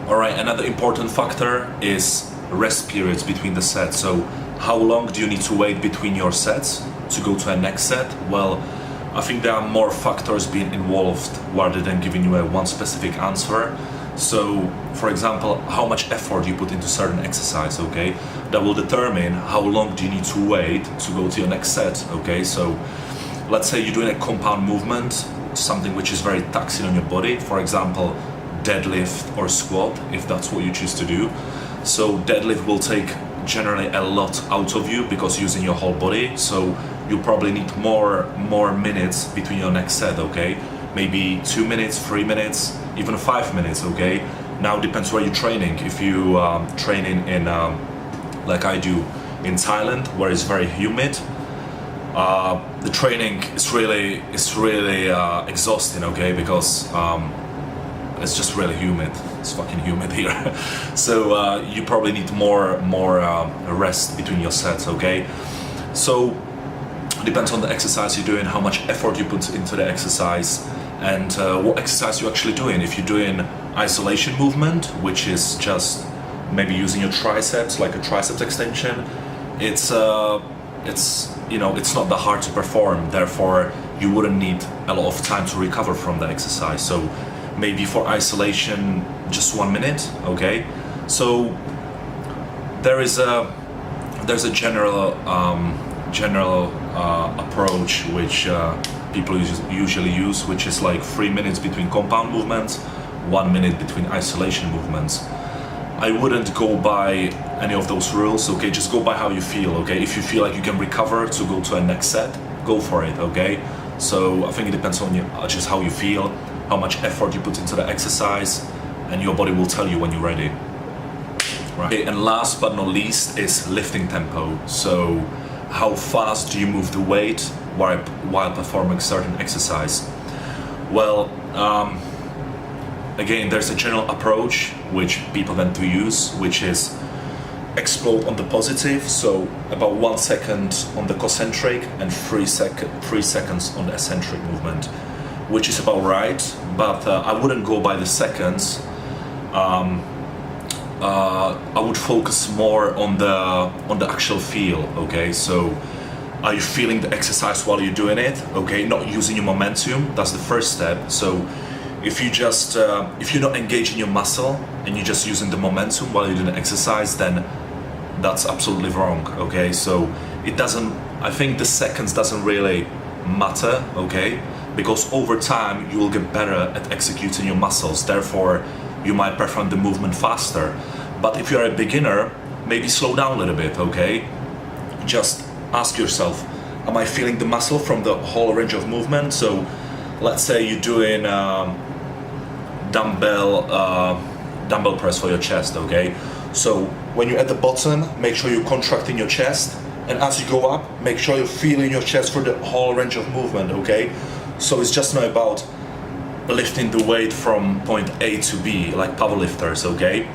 All right, another important factor is rest periods between the sets. So how long do you need to wait between your sets to go to a next set? Well, I think there are more factors being involved rather than giving you a one specific answer. So, for example, how much effort you put into certain exercise, okay? That will determine how long do you need to wait to go to your next set, okay? So, let's say you're doing a compound movement, something which is very taxing on your body, for example, deadlift or squat, if that's what you choose to do. So deadlift will take generally a lot out of you because using your whole body, so you probably need more minutes between your next set, okay? Maybe 2 minutes, 3 minutes, even 5 minutes, okay? Now depends where you're training. If you training in like I do in Thailand, where it's very humid, the training is really exhausting, okay? Because it's just really humid. It's fucking humid here. So you probably need more rest between your sets, okay? So it depends on the exercise you're doing, how much effort you put into the exercise, and what exercise you're actually doing. If you're doing isolation movement, which is just maybe using your triceps, like a triceps extension, it's you know, it's not that hard to perform. Therefore, you wouldn't need a lot of time to recover from the exercise. So maybe for isolation, just 1 minute, okay? So there's a general approach which people usually use, which is like 3 minutes between compound movements, 1 minute between isolation movements. I wouldn't go by any of those rules, okay? Just go by how you feel, okay? If you feel like you can recover to go to a next set, go for it, okay? So I think it depends on you, just how you feel, how much effort you put into the exercise, and your body will tell you when you're ready. Right. Okay, and last but not least is lifting tempo. So how fast do you move the weight while performing certain exercise? Well, again, there's a general approach which people tend to use, which is explode on the positive, so about 1 second on the concentric and 3 seconds on the eccentric movement, which is about right, but I wouldn't go by the seconds. I would focus more on the actual feel, okay? So are you feeling the exercise while you're doing it, okay? Not using your momentum, that's the first step. So if you just if you're not engaging your muscle and you're just using the momentum while you're doing the exercise, then that's absolutely wrong, okay? So it doesn't, I think the seconds doesn't really matter, okay? Because over time you will get better at executing your muscles, therefore you might perform the movement faster. But if you're a beginner, maybe slow down a little bit, okay? Just ask yourself, am I feeling the muscle from the whole range of movement? So let's say you're doing dumbbell press for your chest, okay? So when you're at the bottom, make sure you're contracting your chest, and as you go up, make sure you're feeling your chest for the whole range of movement, okay? So it's just not about lifting the weight from point A to B, like powerlifters, okay?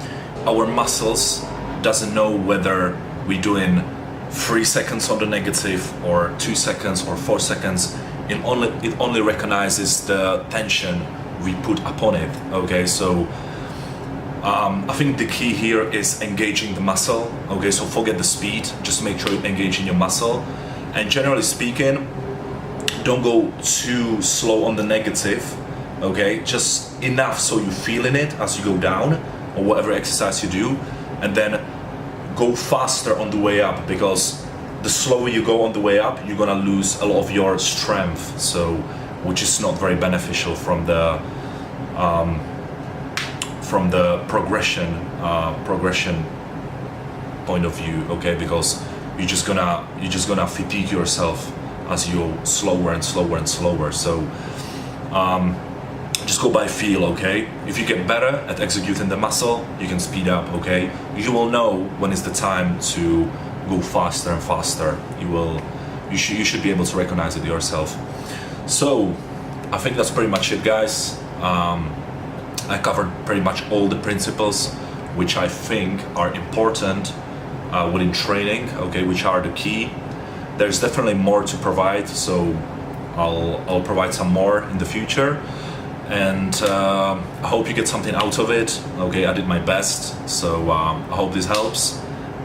Our muscles doesn't know whether we're doing 3 seconds on the negative or 2 seconds or 4 seconds. It only recognizes the tension we put upon it, okay? So I think the key here is engaging the muscle, okay? So forget the speed, just make sure you're engaging your muscle. And generally speaking, don't go too slow on the negative, okay? Just enough so you're feeling it as you go down or whatever exercise you do, and then go faster on the way up, because the slower you go on the way up, you're gonna lose a lot of your strength, so which is not very beneficial from the progression point of view, okay? Because you're just gonna fatigue yourself as you go slower and slower and slower. So just go by feel, okay? If you get better at executing the muscle, you can speed up, okay? You will know when is the time to go faster and faster. You should be able to recognize it yourself. So I think that's pretty much it, guys. I covered pretty much all the principles which I think are important within training, okay, which are the key. There's definitely more to provide, so I'll provide some more in the future. and I hope you get something out of it. Okay, I did my best, so I hope this helps,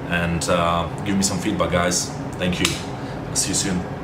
and give me some feedback, guys. Thank you. I'll see you soon.